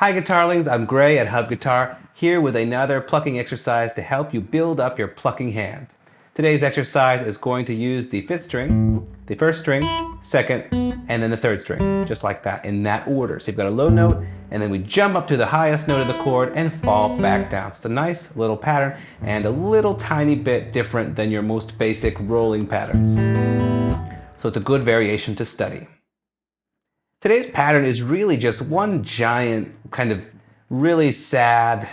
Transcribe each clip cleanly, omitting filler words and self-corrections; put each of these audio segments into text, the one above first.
Hi Guitarlings, I'm Gray at Hub Guitar, here with another plucking exercise to help you build up your plucking hand. Today's exercise is going to use the 5th string, the 1st string, 2nd, and then the 3rd string, just like that, in that order. So you've got a low note, and then we jump up to the highest note of the chord and fall back down. So it's a nice little pattern, and a little tiny bit different than your most basic rolling patterns. So it's a good variation to study. Today's pattern is really just one giant kind of really sad,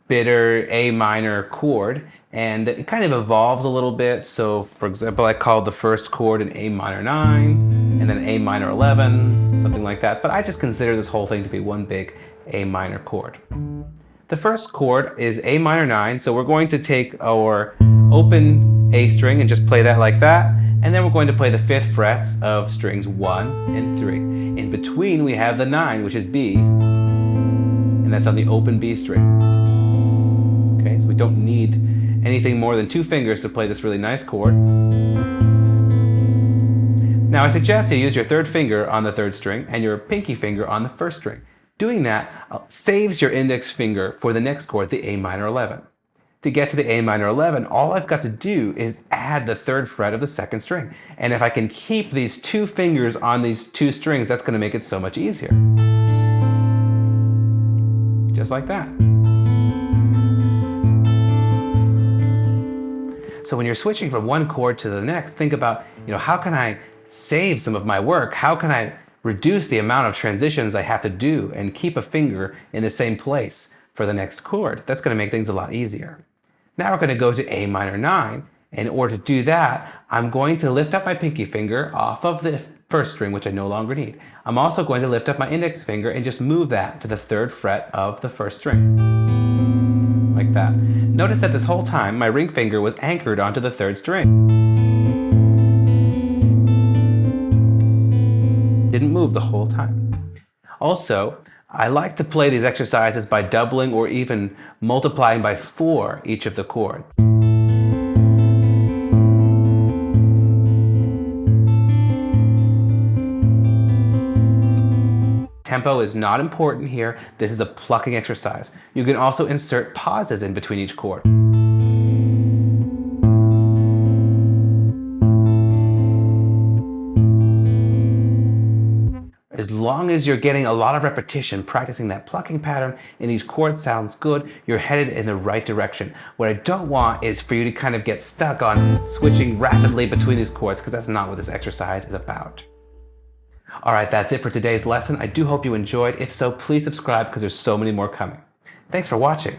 bitter A minor chord, and it kind of evolves a little bit. So for example, I called the first chord an A minor 9 and then A minor 11, something like that. But I just consider this whole thing to be one big A minor chord. The first chord is A minor 9, so we're going to take our open A string and just play that like that. And then we're going to play the 5th frets of strings 1 and 3. In between we have the 9, which is B, and that's on the open B string. Okay, so we don't need anything more than 2 fingers to play this really nice chord. Now I suggest you use your 3rd finger on the 3rd string and your pinky finger on the 1st string. Doing that saves your index finger for the next chord, the A minor 11. To get to the A minor 11, all I've got to do is add the 3rd fret of the 2nd string. And if I can keep these 2 fingers on these 2 strings, that's going to make it so much easier. Just like that. So when you're switching from one chord to the next, think about, how can I save some of my work? How can I reduce the amount of transitions I have to do and keep a finger in the same place for the next chord? That's going to make things a lot easier. Now we're going to go to A minor 9. In order to do that, I'm going to lift up my pinky finger off of the 1st string, which I no longer need. I'm also going to lift up my index finger and just move that to the 3rd fret of the 1st string. Like that. Notice that this whole time my ring finger was anchored onto the 3rd string. Didn't move the whole time. Also, I like to play these exercises by doubling or even multiplying by 4 each of the chords. Tempo is not important here. This is a plucking exercise. You can also insert pauses in between each chord. As long as you're getting a lot of repetition practicing that plucking pattern and these chords sounds good, you're headed in the right direction. What I don't want is for you to kind of get stuck on switching rapidly between these chords, because that's not what this exercise is about. Alright, that's it for today's lesson. I do hope you enjoyed. If so, please subscribe because there's so many more coming. Thanks for watching.